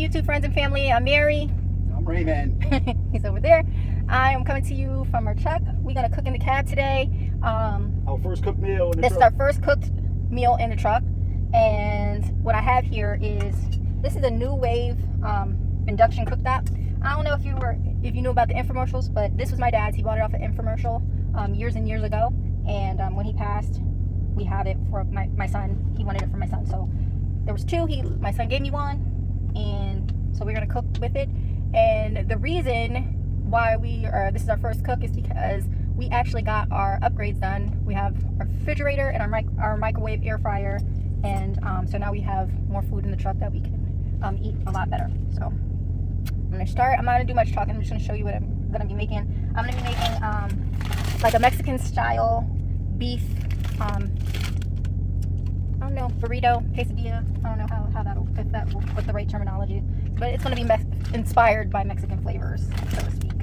YouTube friends and family. I'm Mary. I'm Raymond. He's over there. I am coming to you from our truck. We're gonna cook in the cab today. Our first cooked meal in the This truck. is our first cooked meal in the truck. And what I have here is, this is a NUWAVE Induction Cooktop. I don't know if you knew about the infomercials, but this was my dad's. He bought it off an infomercial years and years ago. And when he passed, we had it for my son. He wanted it for my son. So there was two. My son gave me one, and so we're gonna cook with it. And the reason why this is our first cook is because we actually got our upgrades done. We have our refrigerator and our microwave air fryer, and so now we have more food in the truck that we can eat a lot better. So I'm gonna start. I'm not gonna do much talking. I'm just gonna show you what I'm gonna be making. I'm gonna be making like a Mexican style beef I don't know, burrito, quesadilla. I don't know what the right terminology, but it's going to be inspired by Mexican flavors, so to speak.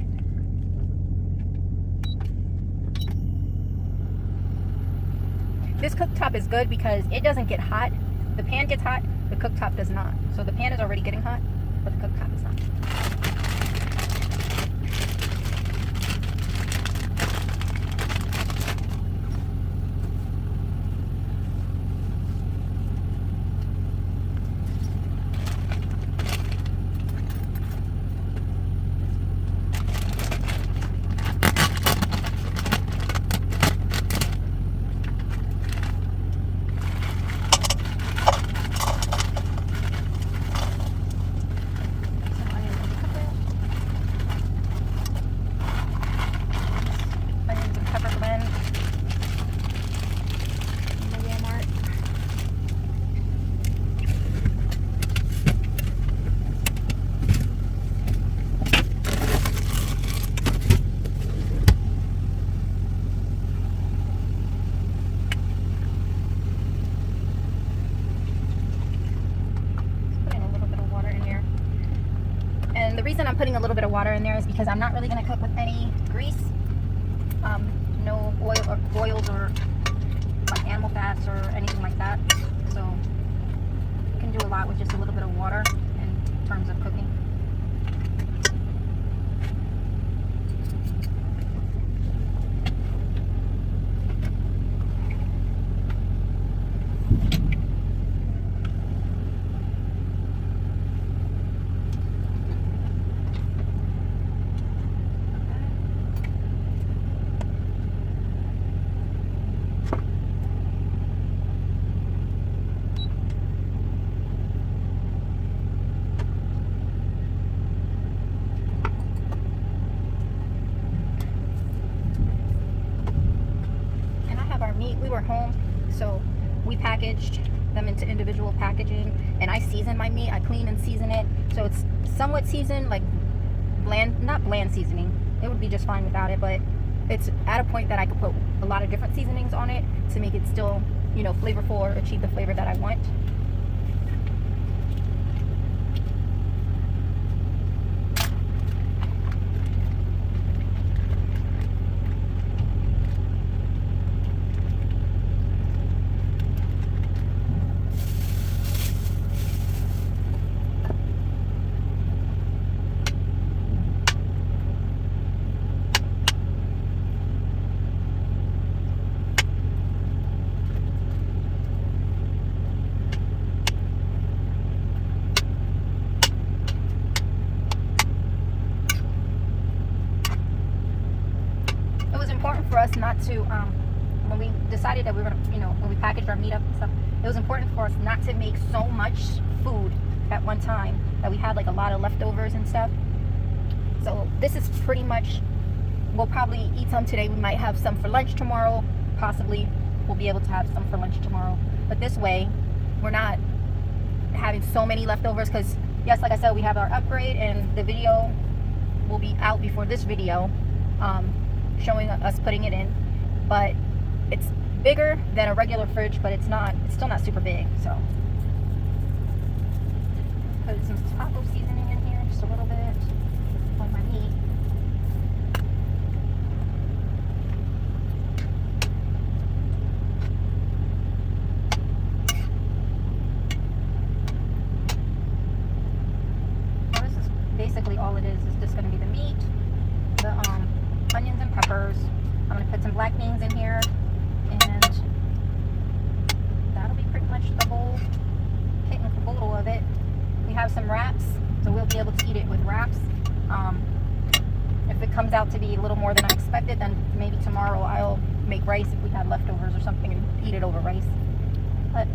This cooktop is good because it doesn't get hot. The pan gets hot, the cooktop does not. So the pan is already getting hot, but the cooktop is not. And the reason I'm putting a little bit of water in there is because I'm not really going to cook with any grease, no oils or like animal fats or anything like that. So you can do a lot with just a little bit of water in terms of cooking. We were home, so we packaged them into individual packaging, and I season my meat. I clean and season it, so it's somewhat seasoned, like bland, not bland seasoning. It would be just fine without it, but it's at a point that I could put a lot of different seasonings on it to make it still, flavorful or achieve the flavor that I want. Important for us not to when we decided that we were gonna, when we packaged our meat up and stuff, it was important for us not to make so much food at one time that we had like a lot of leftovers and stuff. So this is pretty much, we'll probably eat some today. We might have some for lunch tomorrow. Possibly we'll be able to have some for lunch tomorrow, but this way we're not having so many leftovers, because yes, like I said, we have our upgrade and the video will be out before this video showing us putting it in, but it's bigger than a regular fridge, but it's still not super big. So put some taco seasoning in here, just a little bit on my meat. comes out to be a little more than I expected, then maybe tomorrow I'll make rice if we have leftovers or something and eat it over rice. But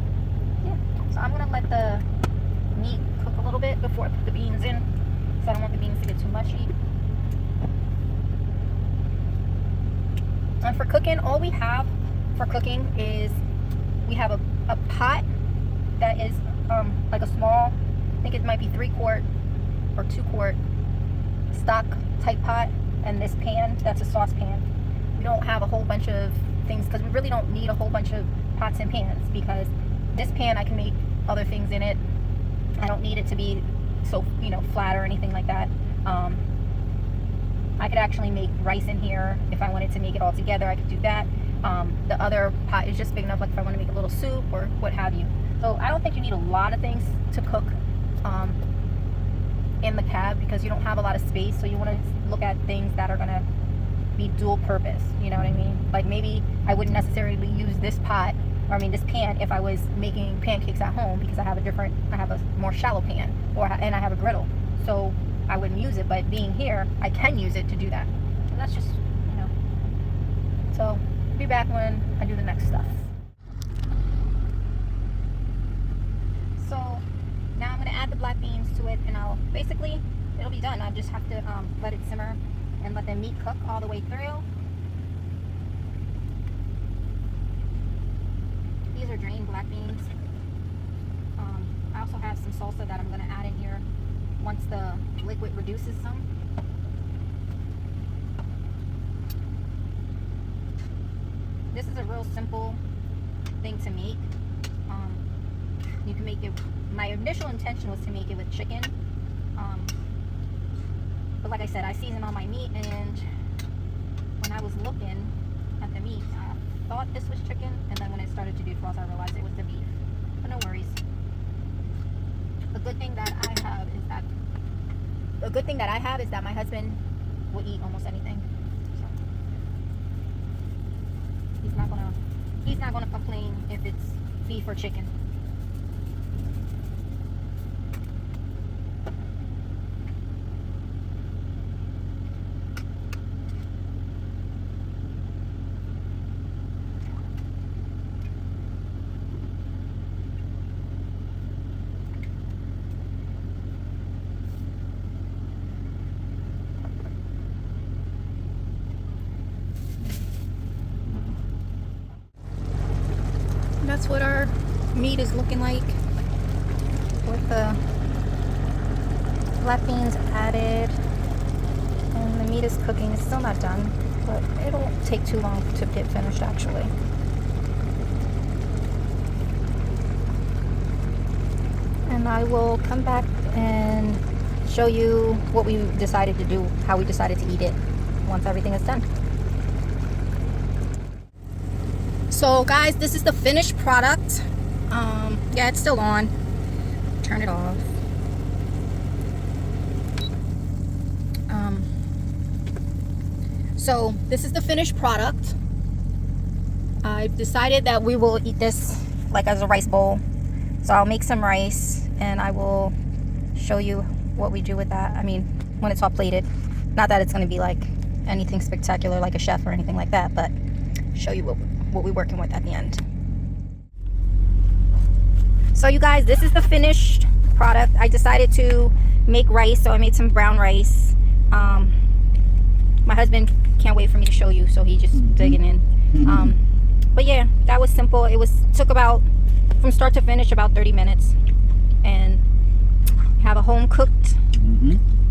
yeah, so I'm gonna let the meat cook a little bit before I put the beans in, because I don't want the beans to get too mushy. And for cooking, all we have for cooking is we have a pot that is like a small, I think it might be 3-quart or 2-quart stock type pot, and this pan that's a saucepan. We don't have a whole bunch of things because we really don't need a whole bunch of pots and pans, because this pan I can make other things in it. I don't need it to be so, you know, flat or anything like that. I could actually make rice in here if I wanted to make it all together. I could do that. The other pot is just big enough, like if I want to make a little soup or what have you. So I don't think you need a lot of things to cook in the cab, because you don't have a lot of space. So you want to look at things that are going to be dual purpose, you know what I mean? Like maybe I wouldn't necessarily use this pot, or I mean this pan, if I was making pancakes at home, because I have a more shallow pan, and I have a griddle, so I wouldn't use it. But being here, I can use it to do that. So that's just, you know. So I'll be back when I do the next stuff. So now I'm gonna add the black beans to it, and it'll be done. I just have to let it simmer and let the meat cook all the way through. These are drained black beans. I also have some salsa that I'm going to add in here once the liquid reduces some. This is a real simple thing to make. You can make it, my initial intention was to make it with chicken. But like I said, I season all my meat, and when I was looking at the meat, I thought this was chicken, and then when it started to defrost, I realized it was the beef. But no worries. The good thing that I have is that my husband will eat almost anything. So he's not gonna complain if it's beef or chicken. That's what our meat is looking like, with the black beans added, and the meat is cooking. It's still not done, but it'll take too long to get finished actually. And I will come back and show you what we decided to do, how we decided to eat it once everything is done. So guys, this is the finished product. Yeah, it's still on. Turn it off. So this is the finished product. I've decided that we will eat this like as a rice bowl. So I'll make some rice and I will show you what we do with that. I mean, when it's all plated. Not that it's going to be like anything spectacular like a chef or anything like that, but show you what we're working with at the end. So you guys, this is the finished product. I decided to make rice, so I made some brown rice. My husband can't wait for me to show you, so he's just digging in. But yeah, that was simple. Took about, from start to finish, about 30 minutes. And have a home cooked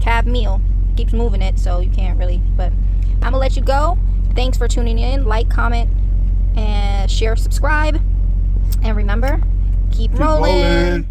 cab meal. Keeps moving it, so you can't really, but I'm gonna let you go. Thanks for tuning in. Like, comment, and share, subscribe, and remember, keep rolling.